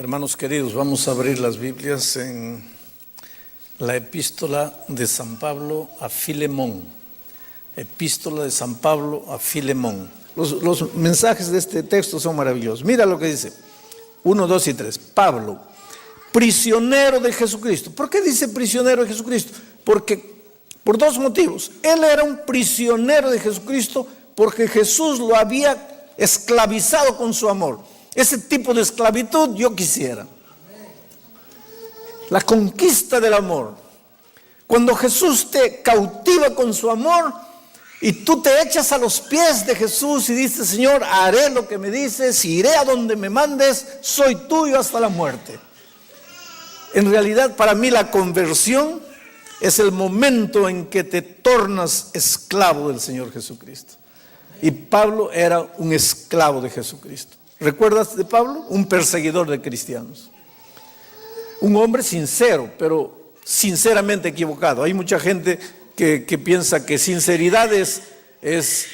Hermanos queridos, vamos a abrir las Biblias en la epístola de San Pablo a Filemón. Epístola de San Pablo a Filemón. Los mensajes de este texto son maravillosos. Mira lo que dice, 1, 2 y 3. Pablo, prisionero de Jesucristo. ¿Por qué dice prisionero de Jesucristo? Porque por dos motivos. Él era un prisionero de Jesucristo porque Jesús lo había esclavizado con su amor. Ese tipo de esclavitud yo quisiera. La conquista del amor. Cuando Jesús te cautiva con su amor y tú te echas a los pies de Jesús y dices: Señor, haré lo que me dices, iré a donde me mandes, soy tuyo hasta la muerte. En realidad, para mí la conversión es el momento en que te tornas esclavo del Señor Jesucristo. Y Pablo era un esclavo de Jesucristo. ¿Recuerdas de Pablo? Un perseguidor de cristianos. Un hombre sincero, pero sinceramente equivocado. Hay mucha gente que piensa que sinceridad es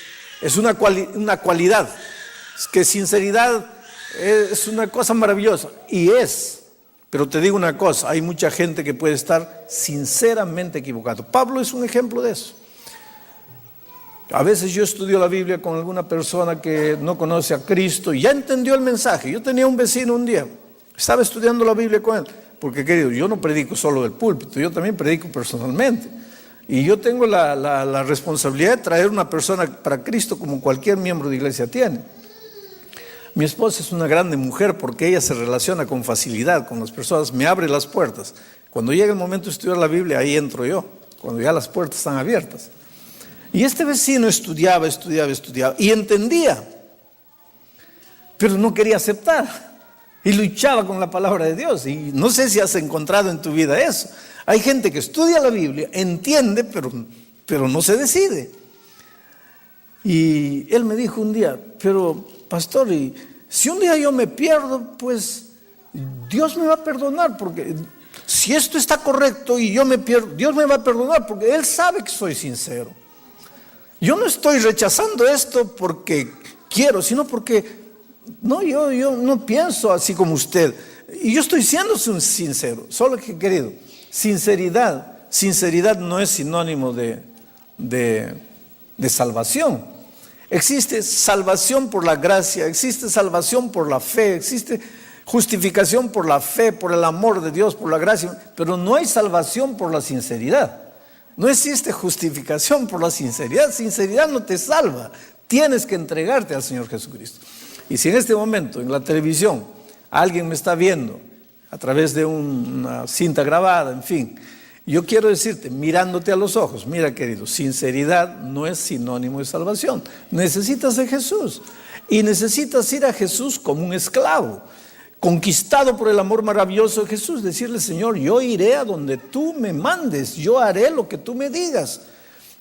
una cualidad. Que sinceridad es una cosa maravillosa. Y es. Pero te digo una cosa, hay mucha gente que puede estar sinceramente equivocado. Pablo es un ejemplo de eso. A veces yo estudio la Biblia con alguna persona que no conoce a Cristo y ya entendió el mensaje. Yo tenía un vecino un día, estaba estudiando la Biblia con él, porque querido, yo no predico solo del púlpito, yo también predico personalmente. Y yo tengo la responsabilidad de traer una persona para Cristo como cualquier miembro de iglesia tiene. Mi esposa es una grande mujer porque ella se relaciona con facilidad con las personas, me abre las puertas. Cuando llega el momento de estudiar la Biblia, ahí entro yo, cuando ya las puertas están abiertas. Y este vecino estudiaba y entendía, pero no quería aceptar y luchaba con la palabra de Dios. Y no sé si has encontrado en tu vida eso. Hay gente que estudia la Biblia, entiende, pero no se decide. Y él me dijo un día: pero pastor, y si un día yo me pierdo, pues Dios me va a perdonar, porque si esto está correcto y yo me pierdo, Dios me va a perdonar porque Él sabe que soy sincero. Yo no estoy rechazando esto porque quiero, sino porque yo no pienso así como usted. Y yo estoy siendo sincero. Solo que, querido, sinceridad no es sinónimo de salvación. Existe salvación por la gracia, existe salvación por la fe, existe justificación por la fe, por el amor de Dios, por la gracia, pero no hay salvación por la sinceridad. No existe justificación por la sinceridad. Sinceridad no te salva. Tienes que entregarte al Señor Jesucristo. Y si en este momento en la televisión alguien me está viendo a través de una cinta grabada, en fin, yo quiero decirte, mirándote a los ojos: mira, querido, sinceridad no es sinónimo de salvación. Necesitas de Jesús y necesitas ir a Jesús como un esclavo, conquistado por el amor maravilloso de Jesús, decirle: Señor, yo iré a donde tú me mandes, yo haré lo que tú me digas.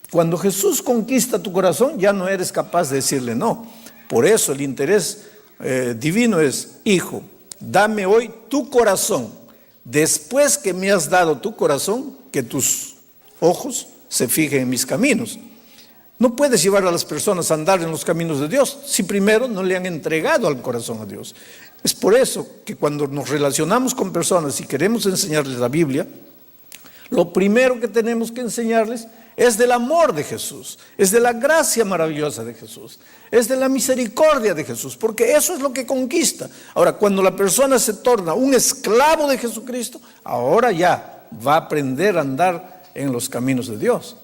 Cuando Jesús conquista tu corazón, ya no eres capaz de decirle no. Por eso el interés divino es: hijo, dame hoy tu corazón. Después que me has dado tu corazón, que tus ojos se fijen en mis caminos. No puedes llevar a las personas a andar en los caminos de Dios si primero no le han entregado al corazón a Dios. Es por eso que cuando nos relacionamos con personas y queremos enseñarles la Biblia, lo primero que tenemos que enseñarles es del amor de Jesús, es de la gracia maravillosa de Jesús, es de la misericordia de Jesús, porque eso es lo que conquista. Ahora, cuando la persona se torna un esclavo de Jesucristo, ahora ya va a aprender a andar en los caminos de Dios.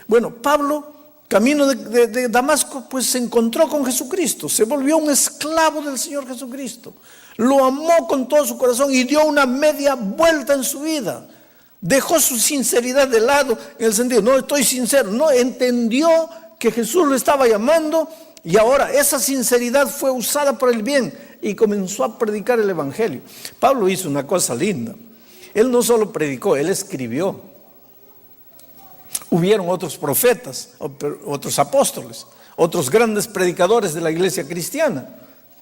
Bueno, Pablo, camino de Damasco, pues se encontró con Jesucristo, se volvió un esclavo del Señor Jesucristo, lo amó con todo su corazón y dio una media vuelta en su vida. Dejó su sinceridad de lado, en el sentido: no estoy sincero, no, entendió que Jesús lo estaba llamando y ahora esa sinceridad fue usada por el bien y comenzó a predicar el Evangelio. Pablo hizo una cosa linda, él no solo predicó, él escribió. Hubieron otros profetas, otros apóstoles, otros grandes predicadores de la iglesia cristiana.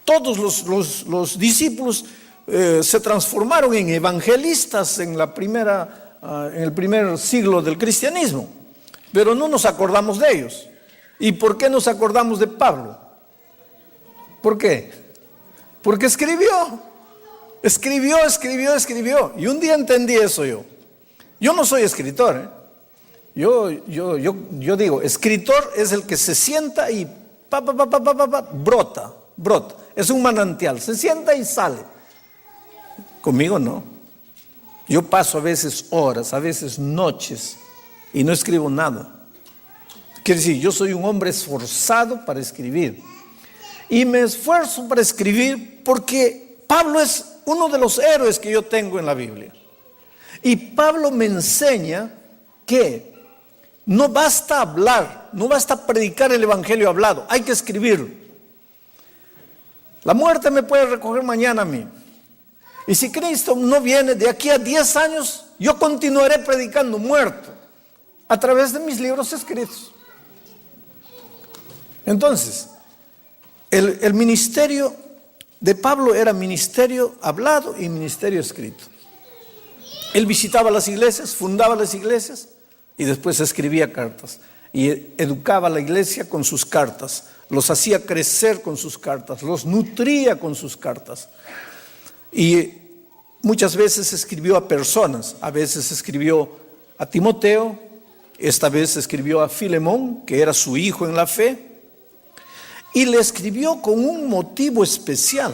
Todos los discípulos se transformaron en evangelistas en el primer siglo del cristianismo, pero no nos acordamos de ellos. ¿Y por qué nos acordamos de Pablo? ¿Por qué? Porque escribió. Escribió. Y un día entendí eso yo. Yo no soy escritor, ¿eh? Yo digo, escritor es el que se sienta y brota. Es un manantial, se sienta y sale. Conmigo no. Yo paso a veces horas, a veces noches y no escribo nada. Quiere decir, yo soy un hombre esforzado para escribir. Y me esfuerzo para escribir porque Pablo es uno de los héroes que yo tengo en la Biblia. Y Pablo me enseña que no basta hablar, no basta predicar el evangelio hablado, hay que escribirlo. La muerte me puede recoger mañana a mí. Y si Cristo no viene de aquí a 10 años, yo continuaré predicando muerto a través de mis libros escritos. Entonces, el ministerio de Pablo era ministerio hablado y ministerio escrito. Él visitaba las iglesias, fundaba las iglesias y después escribía cartas. Y educaba a la iglesia con sus cartas, los hacía crecer con sus cartas, los nutría con sus cartas. Y muchas veces escribió a personas, a veces escribió a Timoteo, esta vez escribió a Filemón, que era su hijo en la fe. Y le escribió con un motivo especial,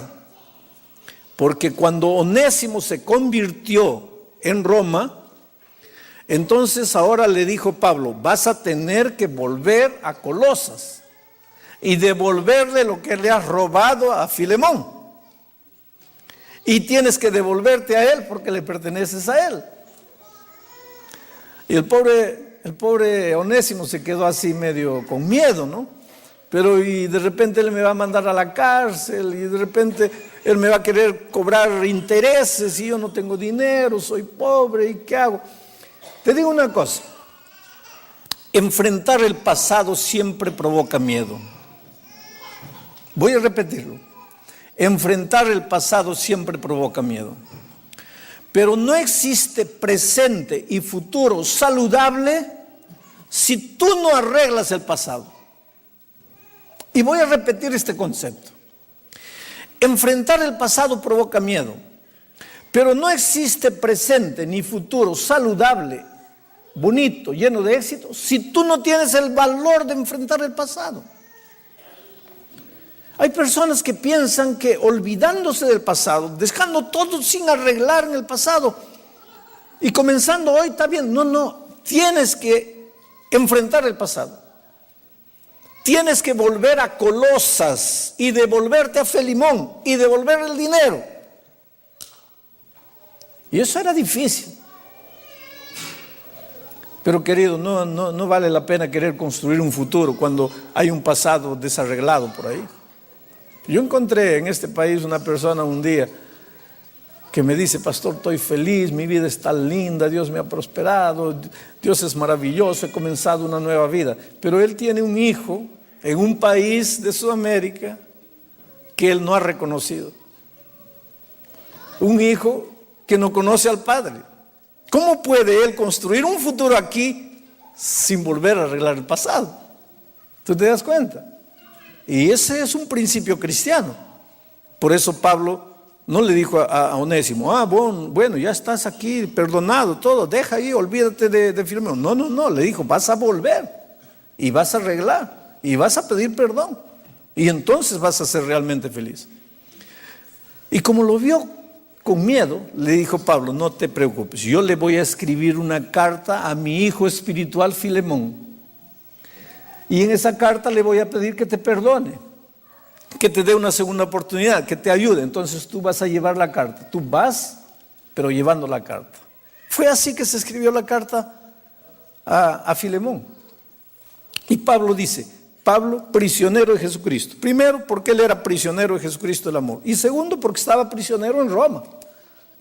porque cuando Onésimo se convirtió en Roma, entonces ahora le dijo Pablo, vas a tener que volver a Colosas y devolverle lo que le has robado a Filemón. Y tienes que devolverte a él porque le perteneces a él. Y el pobre Onésimo se quedó así medio con miedo, ¿no? Pero y de repente él me va a mandar a la cárcel y de repente él me va a querer cobrar intereses y yo no tengo dinero, soy pobre, ¿y qué hago? Te digo una cosa, enfrentar el pasado siempre provoca miedo. Voy a repetirlo, enfrentar el pasado siempre provoca miedo. Pero no existe presente y futuro saludable si tú no arreglas el pasado. Y voy a repetir este concepto. Enfrentar el pasado provoca miedo, pero no existe presente ni futuro saludable, bonito, lleno de éxito, si tú no tienes el valor de enfrentar el pasado. Hay personas que piensan que olvidándose del pasado, dejando todo sin arreglar en el pasado y comenzando hoy está bien. No, tienes que enfrentar el pasado. Tienes que volver a Colosas y devolverte a Filemón y devolver el dinero. Y eso era difícil. Pero querido, no vale la pena querer construir un futuro cuando hay un pasado desarreglado por ahí. Yo encontré en este país una persona un día que me dice, pastor, estoy feliz, mi vida está linda, Dios me ha prosperado, Dios es maravilloso, he comenzado una nueva vida. Pero él tiene un hijo en un país de Sudamérica que él no ha reconocido. Un hijo que no conoce al padre. ¿Cómo puede él construir un futuro aquí sin volver a arreglar el pasado? ¿Tú te das cuenta? Y ese es un principio cristiano. Por eso Pablo no le dijo a Onésimo, bueno, ya estás aquí, perdonado, todo, deja ahí, olvídate de Filemón. No, le dijo, vas a volver y vas a arreglar y vas a pedir perdón y entonces vas a ser realmente feliz. Y como lo vio con miedo, le dijo Pablo, no te preocupes, yo le voy a escribir una carta a mi hijo espiritual Filemón. Y en esa carta le voy a pedir que te perdone, que te dé una segunda oportunidad, que te ayude. Entonces tú vas a llevar la carta. Tú vas, pero llevando la carta. Fue así que se escribió la carta a Filemón. Y Pablo dice, Pablo, prisionero de Jesucristo. Primero, porque él era prisionero de Jesucristo del amor. Y segundo, porque estaba prisionero en Roma.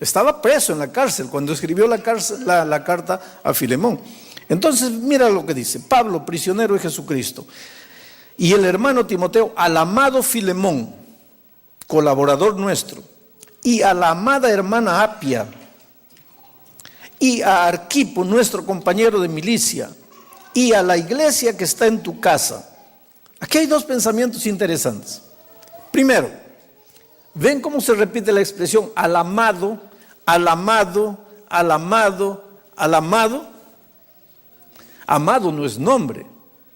Estaba preso en la cárcel cuando escribió la carta a Filemón. Entonces, mira lo que dice, Pablo, prisionero de Jesucristo, y el hermano Timoteo, al amado Filemón, colaborador nuestro, y a la amada hermana Apia, y a Arquipo, nuestro compañero de milicia, y a la iglesia que está en tu casa. Aquí hay dos pensamientos interesantes. Primero, ¿Ven cómo se repite la expresión al amado, al amado, al amado, al amado? Amado no es nombre,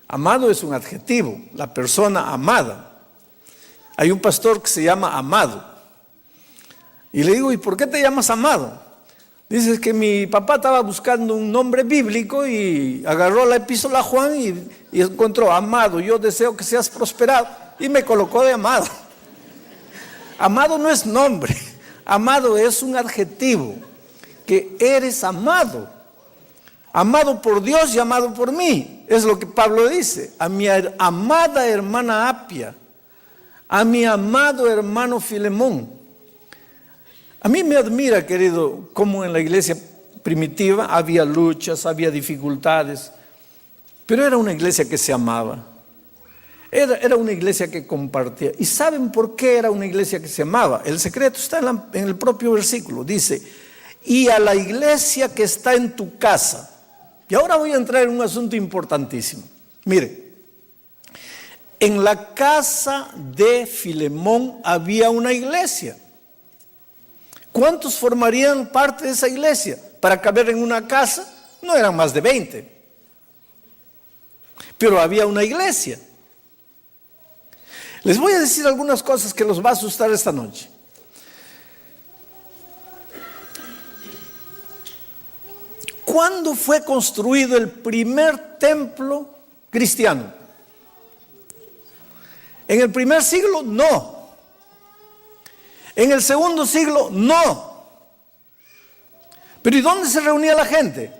amado es un adjetivo, la persona amada. Hay un pastor que se llama Amado. Y le digo, ¿y por qué te llamas Amado? Dice que mi papá estaba buscando un nombre bíblico y agarró la epístola a Juan y encontró Amado, yo deseo que seas prosperado. Y me colocó de Amado. Amado no es nombre, amado es un adjetivo, que eres amado. Amado por Dios y amado por mí. Es lo que Pablo dice. A mi amada hermana Apia, a mi amado hermano Filemón. A mí me admira, querido, cómo en la iglesia primitiva había luchas, había dificultades, pero era una iglesia que se amaba. Era una iglesia que compartía. ¿Y saben por qué era una iglesia que se amaba? El secreto está en el propio versículo. Dice, y a la iglesia que está en tu casa. Y ahora voy a entrar en un asunto importantísimo. Mire, en la casa de Filemón había una iglesia. ¿Cuántos formarían parte de esa iglesia? Para caber en una casa, no eran más de 20. Pero había una iglesia. Les voy a decir algunas cosas que los va a asustar esta noche. ¿Cuándo fue construido el primer templo cristiano? ¿En el primer siglo? No. ¿En el segundo siglo? No. ¿Pero y dónde se reunía la gente?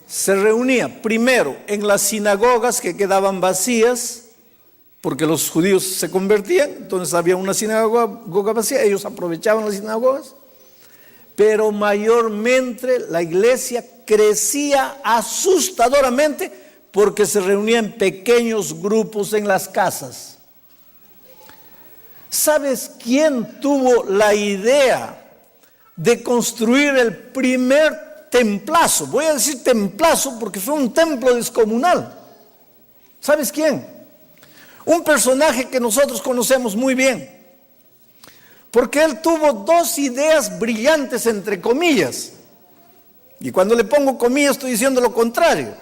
Se reunía primero en las sinagogas que quedaban vacías, porque los judíos se convertían, entonces había una sinagoga vacía, ellos aprovechaban las sinagogas, pero mayormente la iglesia crecía asustadoramente porque se reunía en pequeños grupos en las casas. ¿Sabes quién tuvo la idea de construir el primer templazo? Voy a decir templazo porque fue un templo descomunal. ¿Sabes quién? Un personaje que nosotros conocemos muy bien, porque él tuvo dos ideas brillantes, entre comillas, y cuando le pongo comillas estoy diciendo lo contrario.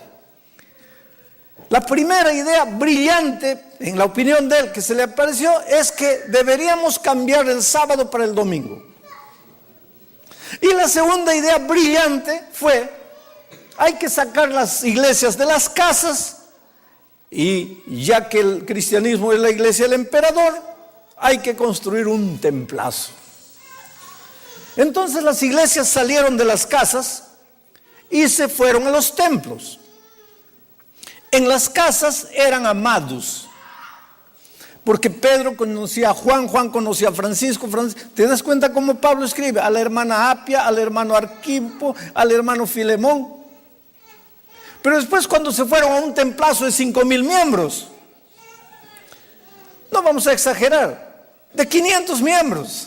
La primera idea brillante, en la opinión de él, que se le apareció, es que deberíamos cambiar el sábado para el domingo. Y la segunda idea brillante fue, hay que sacar las iglesias de las casas, y ya que el cristianismo es la iglesia del emperador, hay que construir un templazo. Entonces las iglesias salieron de las casas y se fueron a los templos. En las casas eran amados, porque Pedro conocía a Juan, Juan conocía a Francisco. ¿Te das cuenta cómo Pablo escribe? A la hermana Apia, al hermano Arquipo, al hermano Filemón. Pero después, cuando se fueron a un templazo de 5,000 miembros, no vamos a exagerar, de 500 miembros,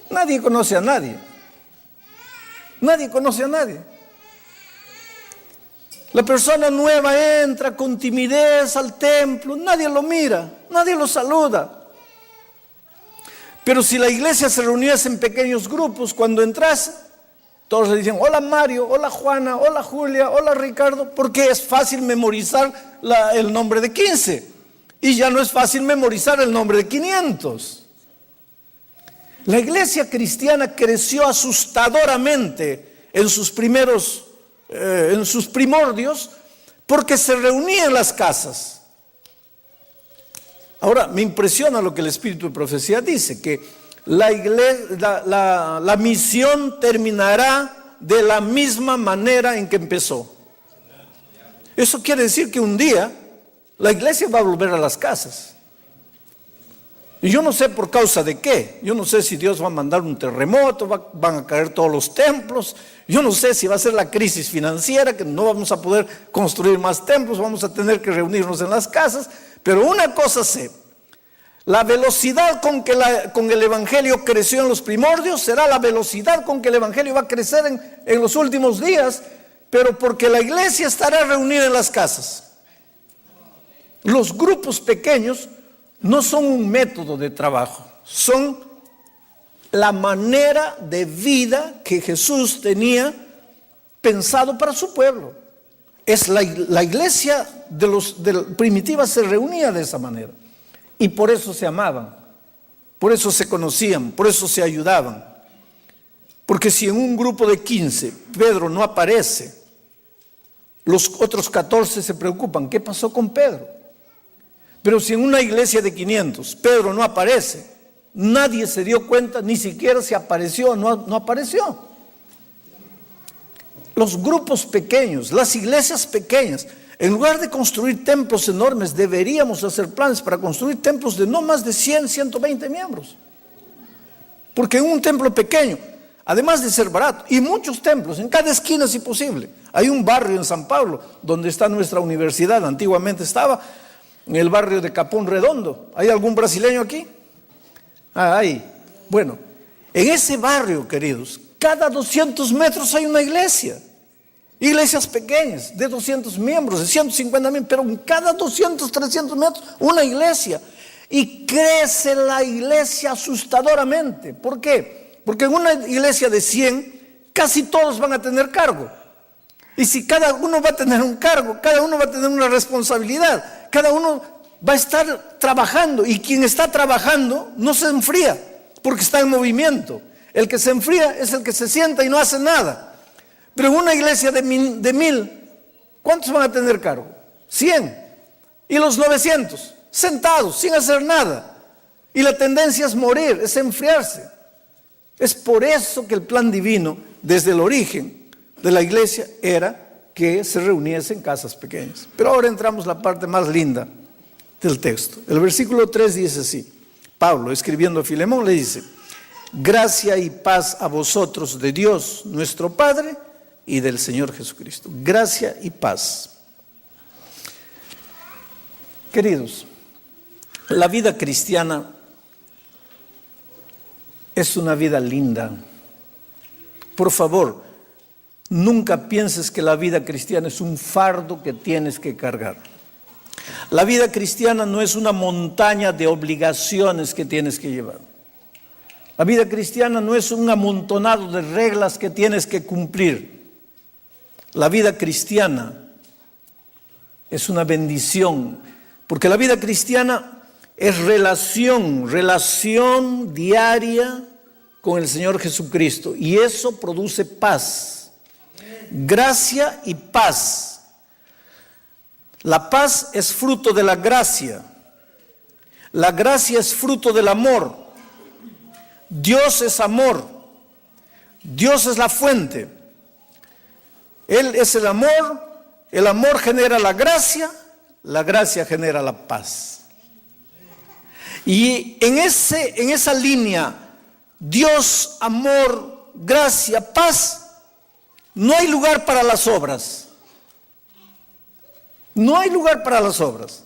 nadie conoce a nadie. Nadie conoce a nadie. La persona nueva entra con timidez al templo, nadie lo mira, nadie lo saluda. Pero si la iglesia se reuniese en pequeños grupos, cuando entrase, todos le dicen, hola Mario, hola Juana, hola Julia, hola Ricardo, porque es fácil memorizar el nombre de 15 y ya no es fácil memorizar el nombre de 500. La iglesia cristiana creció asustadoramente en sus primordios, porque se reunía en las casas. Ahora, me impresiona lo que el Espíritu de Profecía dice, que la misión terminará de la misma manera en que empezó. Eso quiere decir que un día la iglesia va a volver a las casas. Y yo no sé por causa de qué. Yo no sé si Dios va a mandar un terremoto, van a caer todos los templos. Yo no sé si va a ser la crisis financiera, que no vamos a poder construir más templos, vamos a tener que reunirnos en las casas. Pero una cosa sé, la velocidad con el evangelio creció en los primordios será la velocidad con que el evangelio va a crecer en los últimos días, pero porque la iglesia estará reunida en las casas. Los grupos pequeños no son un método de trabajo, son la manera de vida que Jesús tenía pensado para su pueblo. Es la iglesia de primitiva se reunía de esa manera. Y por eso se amaban, por eso se conocían, por eso se ayudaban. Porque si en un grupo de 15 Pedro no aparece, los otros 14 se preocupan, ¿qué pasó con Pedro? Pero si en una iglesia de 500 Pedro no aparece, nadie se dio cuenta, ni siquiera si apareció o no apareció. Los grupos pequeños, las iglesias pequeñas, en lugar de construir templos enormes, deberíamos hacer planes para construir templos de no más de 100, 120 miembros. Porque en un templo pequeño, además de ser barato, y muchos templos, en cada esquina si posible. Hay un barrio en San Pablo, donde está nuestra universidad, antiguamente estaba en el barrio de Capón Redondo. ¿Hay algún brasileño aquí? Hay. Bueno, en ese barrio, queridos, cada 200 metros hay una iglesia. Iglesias pequeñas, de 200 miembros, de 150 miembros, pero en cada 200, 300 metros, una iglesia. Y crece la iglesia asustadoramente. ¿Por qué? Porque en una iglesia de 100, casi todos van a tener cargo. Y si cada uno va a tener un cargo, cada uno va a tener una responsabilidad, cada uno va a estar trabajando. Y quien está trabajando no se enfría, porque está en movimiento. El que se enfría es el que se sienta y no hace nada. Pero en una iglesia de 1000, ¿cuántos van a tener cargo? 100. Y los 900, sentados, sin hacer nada. Y la tendencia es morir, es enfriarse. Es por eso que el plan divino, desde el origen de la iglesia, era que se reuniese en casas pequeñas. Pero ahora entramos a la parte más linda del texto. El versículo 3 dice así. Pablo, escribiendo a Filemón, le dice: gracia y paz a vosotros de Dios nuestro Padre y del Señor Jesucristo. Gracia y paz. Queridos, la vida cristiana es una vida linda. Por favor, nunca pienses que la vida cristiana es un fardo que tienes que cargar. La vida cristiana no es una montaña de obligaciones que tienes que llevar. La vida cristiana no es un amontonado de reglas que tienes que cumplir. La vida cristiana es una bendición, porque la vida cristiana es relación diaria con el Señor Jesucristo, y eso produce paz, gracia y paz. La paz es fruto de la gracia es fruto del amor. Dios es amor, Dios es la fuente. Él es el amor genera la gracia genera la paz. Y en esa línea, Dios, amor, gracia, paz, no hay lugar para las obras. No hay lugar para las obras.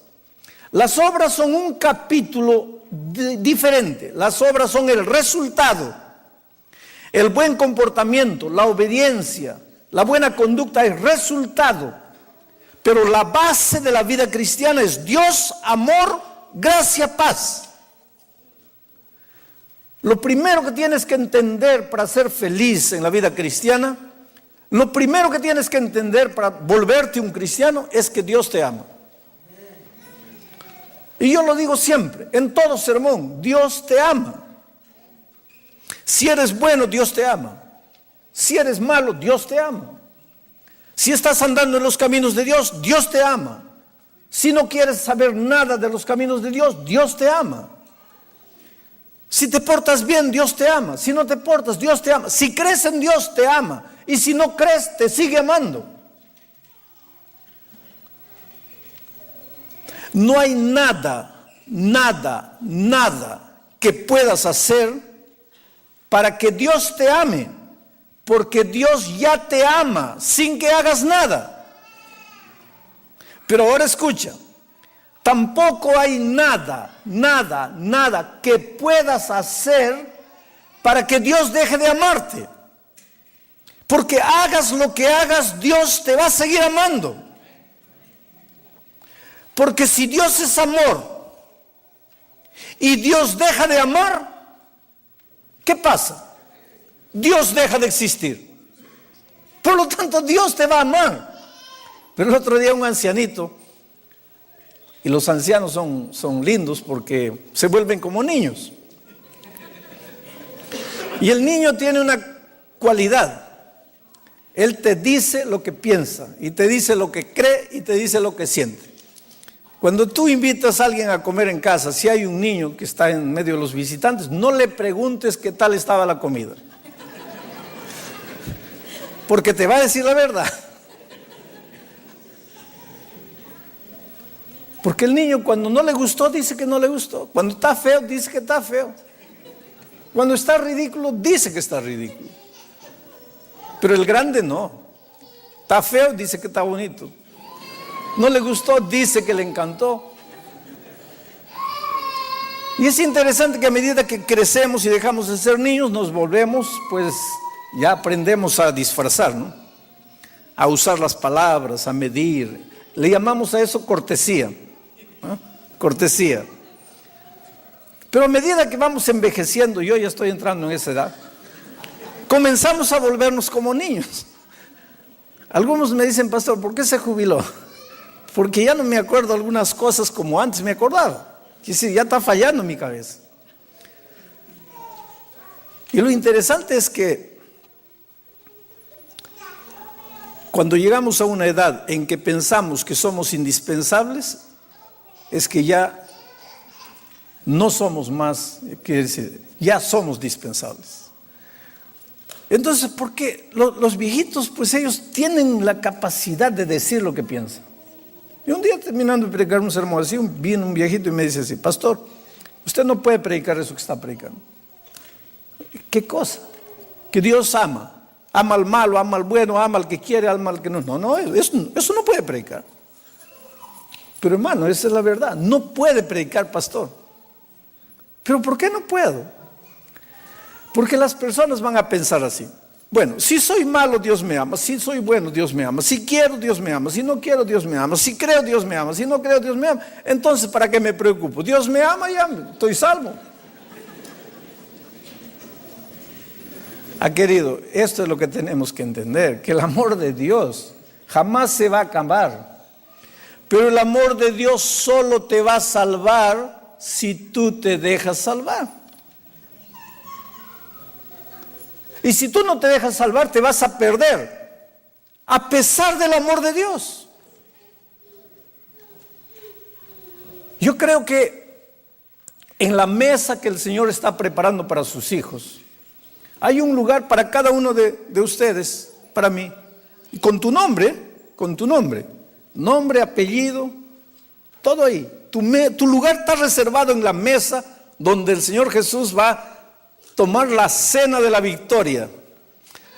Las obras son un capítulo diferente. Las obras son el resultado. El buen comportamiento, la obediencia, la buena conducta es resultado, pero la base de la vida cristiana es Dios, amor, gracia, paz. Lo primero que tienes que entender para ser feliz en la vida cristiana, lo primero que tienes que entender para volverte un cristiano es que Dios te ama. Y yo lo digo siempre, en todo sermón, Dios te ama. Si eres bueno, Dios te ama. Si eres malo, Dios te ama. Si estás andando en los caminos de Dios, Dios te ama. Si no quieres saber nada de los caminos de Dios, Dios te ama. Si te portas bien, Dios te ama. Si no te portas, Dios te ama. Si crees en Dios, te ama. Y si no crees, te sigue amando. No hay nada que puedas hacer para que Dios te ame. Porque Dios ya te ama sin que hagas nada. Pero ahora escucha, tampoco hay nada que puedas hacer para que Dios deje de amarte. Porque hagas lo que hagas, Dios te va a seguir amando. Porque si Dios es amor, y Dios deja de amar, ¿qué pasa? Dios deja de existir. Por lo tanto, Dios te va a amar. Pero el otro día un ancianito, y los ancianos son lindos porque se vuelven como niños. Y el niño tiene una cualidad. Él te dice lo que piensa, y te dice lo que cree, y te dice lo que siente. Cuando tú invitas a alguien a comer en casa, si hay un niño que está en medio de los visitantes, no le preguntes qué tal estaba la comida. Porque te va a decir la verdad. Porque el niño cuando no le gustó, dice que no le gustó. Cuando está feo, dice que está feo. Cuando está ridículo, dice que está ridículo. Pero el grande no. Está feo, dice que está bonito. No le gustó, dice que le encantó. Y es interesante que a medida que crecemos y dejamos de ser niños, nos volvemos, pues ya aprendemos a disfrazar, ¿no? A usar las palabras, a medir. Le llamamos a eso cortesía, ¿no? Cortesía. Pero a medida que vamos envejeciendo, yo ya estoy entrando en esa edad, comenzamos a volvernos como niños. Algunos me dicen, pastor, ¿por qué se jubiló? Porque ya no me acuerdo algunas cosas como antes me acordaba. Y sí, ya está fallando mi cabeza. Y lo interesante es que cuando llegamos a una edad en que pensamos que somos indispensables, es que ya no somos más, quiere decir, ya somos dispensables. Entonces, ¿por qué? Los viejitos, pues ellos tienen la capacidad de decir lo que piensan. Y un día terminando de predicar un sermón así, vino un viejito y me dice así, pastor, usted no puede predicar eso que está predicando. ¿Qué cosa? Que Dios ama. Ama al malo, ama al bueno, ama al que quiere, ama al que no. No, eso no puede predicar. Pero hermano, esa es la verdad. No puede predicar, pastor. ¿Pero por qué no puedo? Porque las personas van a pensar así. Bueno, si soy malo, Dios me ama. Si soy bueno, Dios me ama. Si quiero, Dios me ama. Si no quiero, Dios me ama. Si creo, Dios me ama. Si no creo, Dios me ama. Entonces, ¿para qué me preocupo? Dios me ama, ya estoy salvo. Querido, esto es lo que tenemos que entender, que el amor de Dios jamás se va a acabar. Pero el amor de Dios solo te va a salvar si tú te dejas salvar. Y si tú no te dejas salvar, te vas a perder, a pesar del amor de Dios. Yo creo que en la mesa que el Señor está preparando para sus hijos, hay un lugar para cada uno de ustedes, para mí, y con tu nombre, nombre, apellido, todo ahí. Tu lugar está reservado en la mesa donde el Señor Jesús va a tomar la cena de la victoria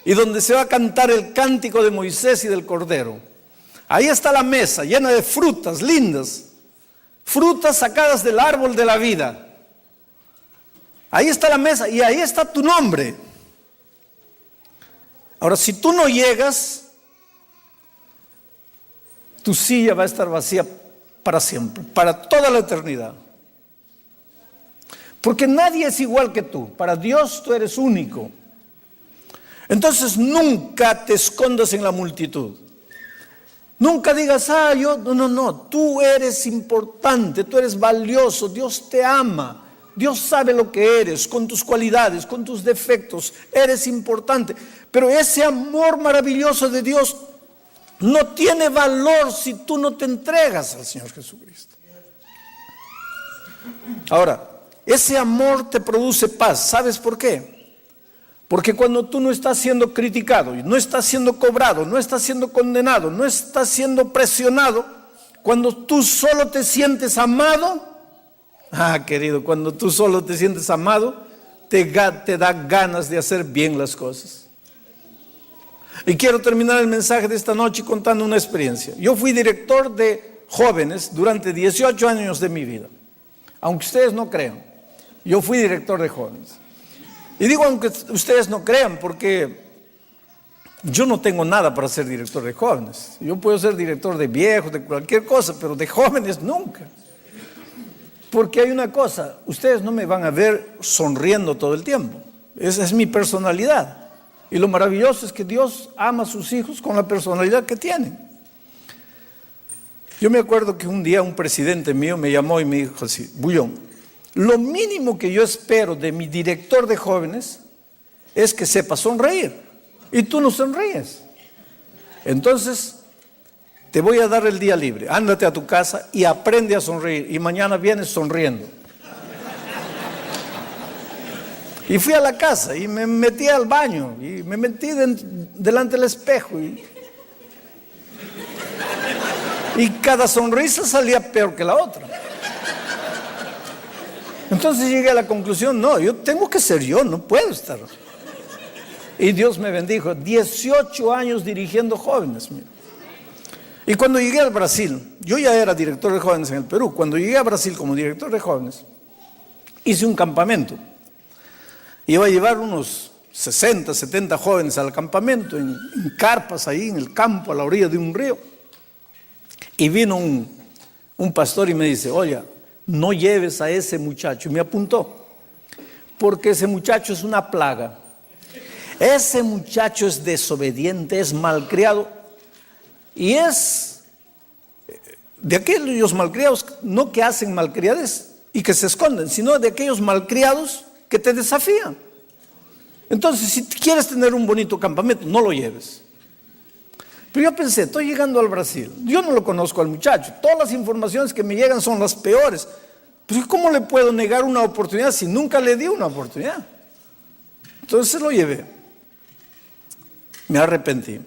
y donde se va a cantar el cántico de Moisés y del Cordero. Ahí está la mesa llena de frutas lindas, frutas sacadas del árbol de la vida. Ahí está la mesa y ahí está tu nombre. Ahora, si tú no llegas, tu silla va a estar vacía para siempre, para toda la eternidad. Porque nadie es igual que tú. Para Dios tú eres único. Entonces nunca te escondas en la multitud. Nunca digas, no, tú eres importante, tú eres valioso, Dios te ama. Dios sabe lo que eres, con tus cualidades, con tus defectos, eres importante. Pero ese amor maravilloso de Dios no tiene valor si tú no te entregas al Señor Jesucristo. Ahora, ese amor te produce paz. ¿Sabes por qué? Porque cuando tú no estás siendo criticado, no estás siendo cobrado, no estás siendo condenado, no estás siendo presionado, cuando tú solo te sientes amado, querido, cuando tú solo te sientes amado, te da ganas de hacer bien las cosas. Y quiero terminar el mensaje de esta noche contando una experiencia. Yo fui director de jóvenes durante 18 años de mi vida. Aunque ustedes no crean, yo fui director de jóvenes. Y digo aunque ustedes no crean, porque yo no tengo nada para ser director de jóvenes. Yo puedo ser director de viejos, de cualquier cosa, pero de jóvenes nunca. Porque hay una cosa, ustedes no me van a ver sonriendo todo el tiempo. Esa es mi personalidad. Y lo maravilloso es que Dios ama a sus hijos con la personalidad que tienen. Yo me acuerdo que un día un presidente mío me llamó y me dijo así: Bullón, lo mínimo que yo espero de mi director de jóvenes es que sepa sonreír. Y tú no sonríes. Entonces, te voy a dar el día libre. Ándate a tu casa y aprende a sonreír. Y mañana vienes sonriendo. Y fui a la casa y me metí al baño y me metí delante del espejo. Y cada sonrisa salía peor que la otra. Entonces llegué a la conclusión: no, yo tengo que ser yo, no puedo estar. Y Dios me bendijo, 18 años dirigiendo jóvenes. Mira. Y cuando llegué al Brasil, yo ya era director de jóvenes en el Perú. Cuando llegué a Brasil como director de jóvenes, hice un campamento. Iba a llevar unos 60, 70 jóvenes al campamento, en carpas ahí en el campo, a la orilla de un río. Y vino un pastor y me dice: oye, no lleves a ese muchacho. Y me apuntó, porque ese muchacho es una plaga. Ese muchacho es desobediente, es malcriado. Y es de aquellos malcriados, no que hacen malcriades y que se esconden, sino de aquellos malcriados que te desafían. Entonces, si quieres tener un bonito campamento, no lo lleves. Pero yo pensé, estoy llegando al Brasil, yo no lo conozco al muchacho, todas las informaciones que me llegan son las peores. Pero ¿cómo le puedo negar una oportunidad si nunca le di una oportunidad? Entonces lo llevé. Me arrepentí.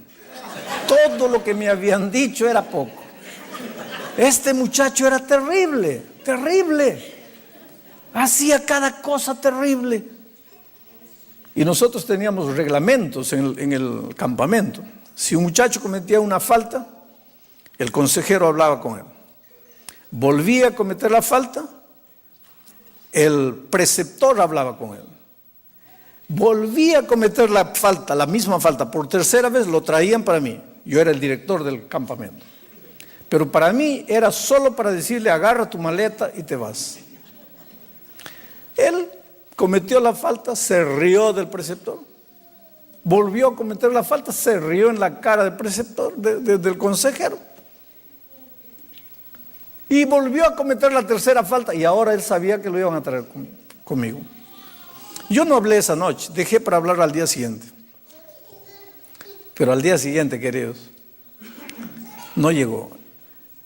Todo lo que me habían dicho era poco. Este muchacho era terrible, terrible. Hacía cada cosa terrible. Y nosotros teníamos reglamentos en el campamento. Si un muchacho cometía una falta, el consejero hablaba con él. Volvía a cometer la falta, el preceptor hablaba con él. Volvía a cometer la falta, la misma falta, por tercera vez lo traían para mí. Yo era el director del campamento. Pero para mí era solo para decirle: agarra tu maleta y te vas. Él cometió la falta, se rió del preceptor. Volvió a cometer la falta, se rió en la cara del preceptor, del consejero. Y volvió a cometer la tercera falta, y ahora él sabía que lo iban a traer conmigo. Yo no hablé esa noche, dejé para hablar al día siguiente. Pero al día siguiente, queridos, no llegó.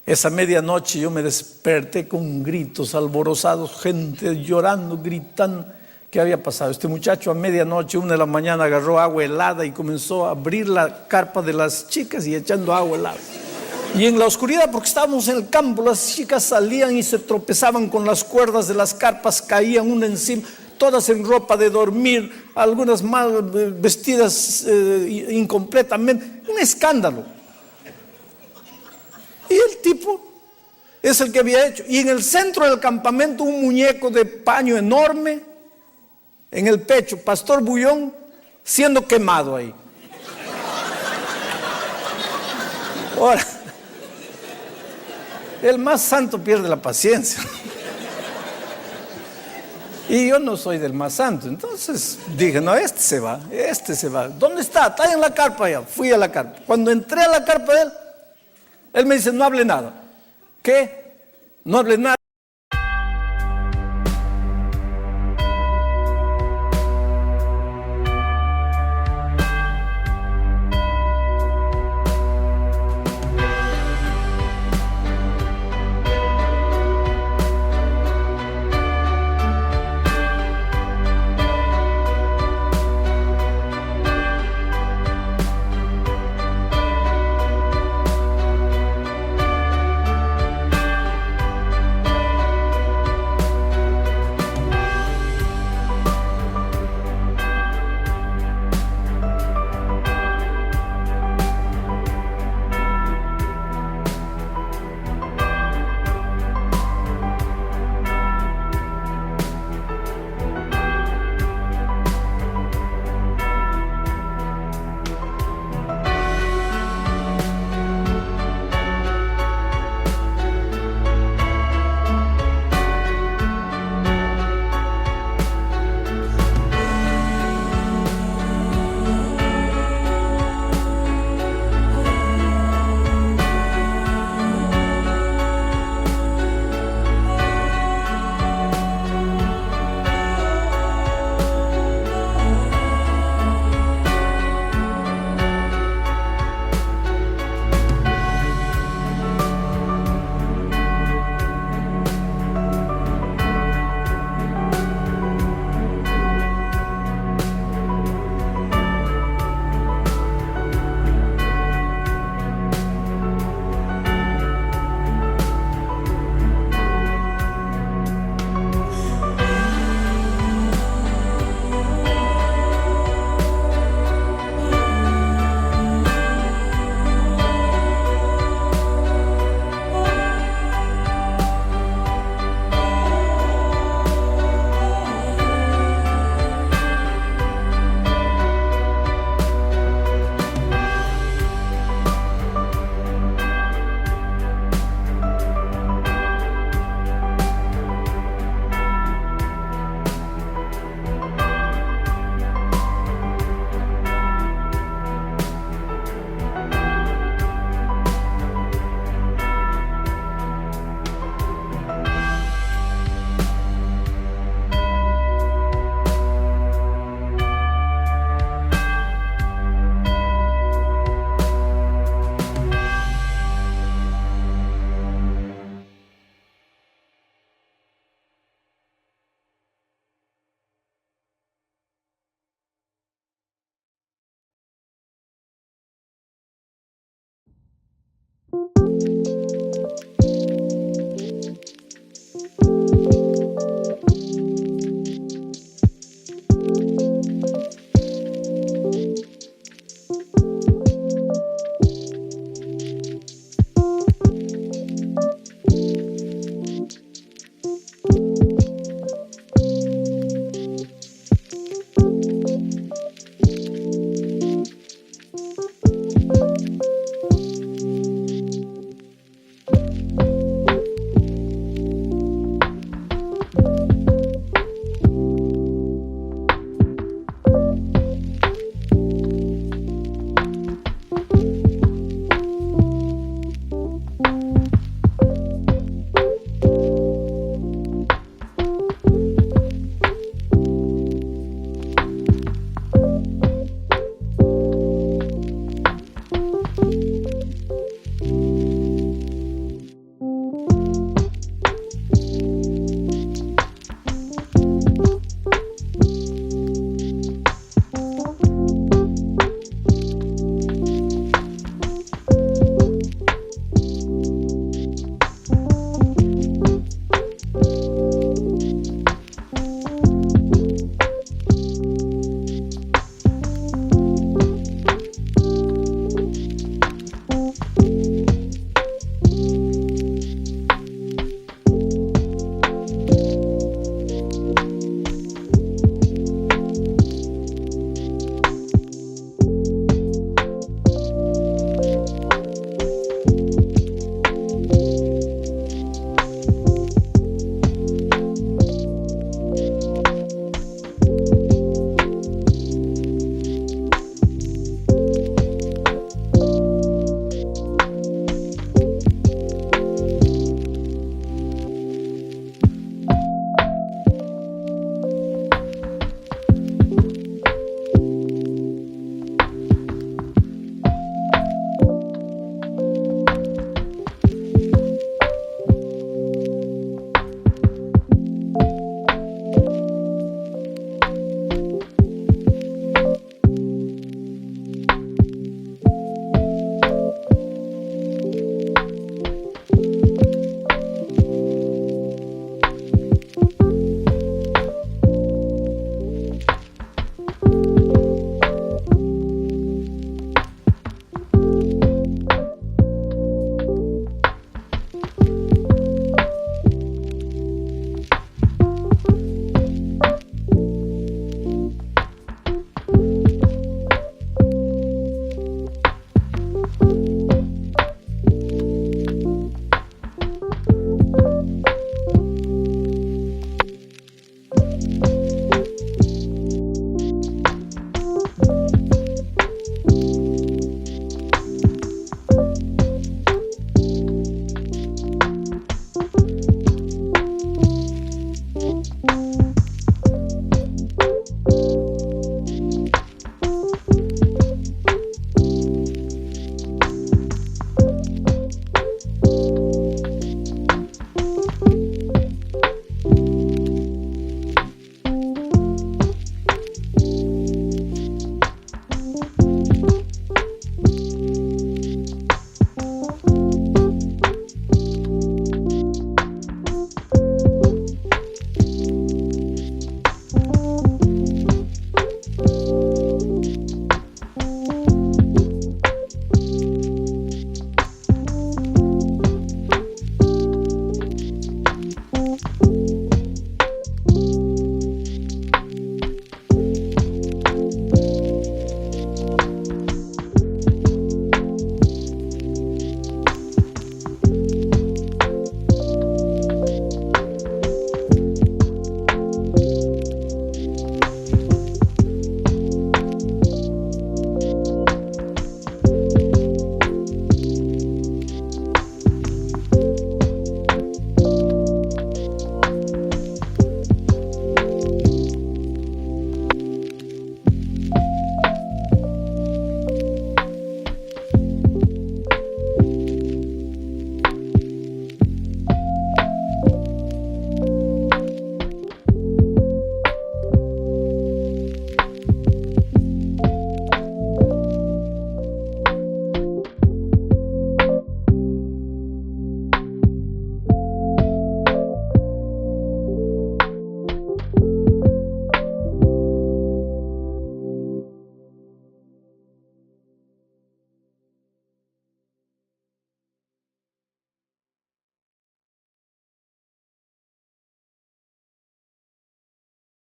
Esa medianoche yo me desperté con gritos alborozados, gente llorando, gritando. ¿Qué había pasado? Este muchacho a medianoche, 1 de la mañana, agarró agua helada y comenzó a abrir la carpa de las chicas y echando agua helada. Y en la oscuridad, porque estábamos en el campo, las chicas salían y se tropezaban con las cuerdas de las carpas, caían una encima, todas en ropa de dormir, algunas mal vestidas incompletamente. Un escándalo. Y el tipo es el que había hecho. Y en el centro del campamento, un muñeco de paño enorme en el pecho, Pastor Bullón siendo quemado ahí. Ahora, el más santo pierde la paciencia. Y yo no soy del más santo. Entonces dije: no, este se va. ¿Dónde está? Está en la carpa allá. Fui a la carpa. Cuando entré a la carpa de él me dice: no hable nada. ¿Qué? No hable nada.